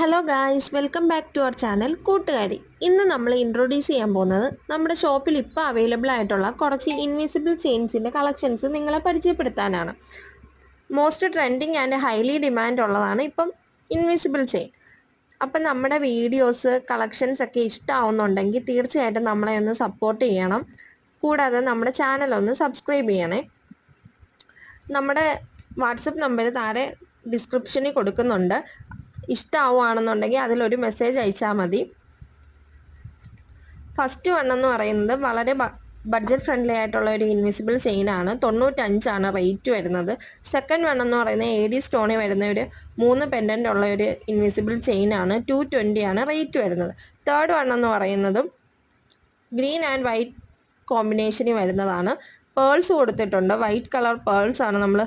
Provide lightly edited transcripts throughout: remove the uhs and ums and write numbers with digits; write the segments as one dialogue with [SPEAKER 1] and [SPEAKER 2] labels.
[SPEAKER 1] Hello guys, welcome back to our channel കൂട്ടുകാരി. ഇന്ന് നമ്മൾ ഇൻട്രൊഡ്യൂസ് ചെയ്യാൻ പോകുന്നത് നമ്മുടെ ഷോപ്പിൽ ഇപ്പോൾ അവൈലബിൾ ആയിട്ടുള്ള കുറച്ച് ഇൻവിസിബിൾ ചെയിൻസിൻ്റെ കളക്ഷൻസ് നിങ്ങളെ പരിചയപ്പെടുത്താനാണ്. Most trending and highly demand ഉള്ളതാണ് ഇപ്പം ഇൻവിസിബിൾ ചെയിൻ. അപ്പം നമ്മുടെ വീഡിയോസ് കളക്ഷൻസ് ഒക്കെ ഇഷ്ടമാവുന്നുണ്ടെങ്കിൽ തീർച്ചയായിട്ടും നമ്മളെ ഒന്ന് സപ്പോർട്ട് ചെയ്യണം. കൂടാതെ നമ്മുടെ ചാനൽ ഒന്ന് സബ്സ്ക്രൈബ് ചെയ്യണേ. നമ്മുടെ വാട്സപ്പ് നമ്പർ താഴെ ഡിസ്ക്രിപ്ഷനിൽ കൊടുക്കുന്നുണ്ട്. ഇഷ്ടമാവുകയാണെന്നുണ്ടെങ്കിൽ അതിലൊരു മെസ്സേജ് അയച്ചാൽ മതി. ഫസ്റ്റ് വൺ എന്ന് പറയുന്നത് വളരെ ബഡ്ജറ്റ് ഫ്രണ്ട്ലി ആയിട്ടുള്ള ഒരു ഇൻവിസിബിൾ ചെയിനാണ്. 95 റേറ്റ് വരുന്നത്. സെക്കൻഡ് വൺ എന്ന് പറയുന്നത് AD സ്റ്റോണിൽ വരുന്ന ഒരു 3 പെൻഡൻ്റ് ഉള്ള ഒരു ഇൻവിസിബിൾ ചെയിനാണ്. 220 റേറ്റ് വരുന്നത്. തേർഡ് വൺ എന്ന് പറയുന്നതും ഗ്രീൻ ആൻഡ് വൈറ്റ് കോമ്പിനേഷനിൽ വരുന്നതാണ്. പേൾസ് കൊടുത്തിട്ടുണ്ട്. വൈറ്റ് കളർ പേൾസ് ആണ് നമ്മൾ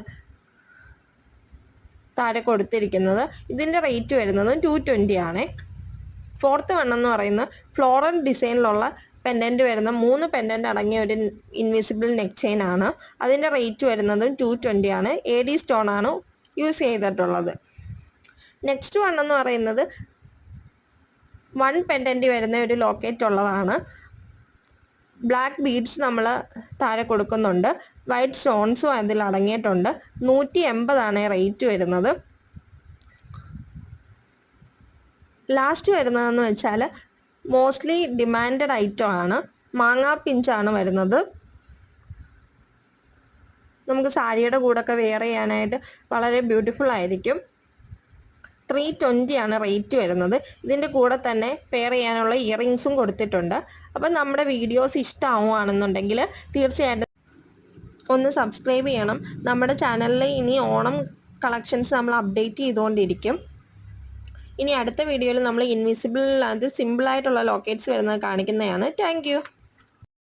[SPEAKER 1] താഴെ കൊടുത്തിരിക്കുന്നത്. ഇതിൻ്റെ റേറ്റ് വരുന്നത് 220 ഫോർത്ത് വൺ എന്ന് പറയുന്നത് ഫ്ലോറൽ ഡിസൈനിലുള്ള പെൻഡൻറ്റ് വരുന്ന 3 പെൻഡൻറ്റ് അടങ്ങിയ ഒരു ഇൻവിസിബിൾ നെക്ക് ചെയിൻ ആണ്. അതിൻ്റെ റേറ്റ് വരുന്നതും 220 AD സ്റ്റോൺ ആണ് യൂസ് ചെയ്തിട്ടുള്ളത്. നെക്സ്റ്റ് വൺ എന്ന് പറയുന്നത് 1 പെൻഡൻറ്റ് വരുന്ന ഒരു ലോക്കറ്റ് ഉള്ളതാണ്. ബ്ലാക്ക് ബീഡ്സ് നമ്മൾ താഴെ കൊടുക്കുന്നുണ്ട്. വൈറ്റ് സ്റ്റോൺസും അതിൽ അടങ്ങിയിട്ടുണ്ട്. 180 റേറ്റ് വരുന്നത്. ലാസ്റ്റ് വരുന്നതെന്ന് വെച്ചാൽ മോസ്റ്റ്ലി ഡിമാൻഡഡ് ഐറ്റം ആണ്. മാങ്ങാ പിഞ്ചാണ് വരുന്നത്. നമുക്ക് സാരിയുടെ കൂടെയൊക്കെ വെയർ ചെയ്യാനായിട്ട് വളരെ ബ്യൂട്ടിഫുൾ ആയിരിക്കും. 320 റേറ്റ് വരുന്നത്. ഇതിൻ്റെ കൂടെ തന്നെ പെയർ ചെയ്യാനുള്ള ഇയറിങ്സും കൊടുത്തിട്ടുണ്ട്. അപ്പം നമ്മുടെ വീഡിയോസ് ഇഷ്ടമാവുകയാണെന്നുണ്ടെങ്കിൽ തീർച്ചയായിട്ടും ഒന്ന് സബ്സ്ക്രൈബ് ചെയ്യണം. നമ്മുടെ ചാനലിൽ ഇനി ഓണം കളക്ഷൻസ് നമ്മൾ അപ്ഡേറ്റ് ചെയ്തുകൊണ്ടിരിക്കും. ഇനി അടുത്ത വീഡിയോയിൽ നമ്മൾ ഇൻവിസിബിൾ അത് സിമ്പിളായിട്ടുള്ള ലോക്കറ്റ്സ് വരുന്നത് കാണിക്കുന്നതാണ്. Thank you.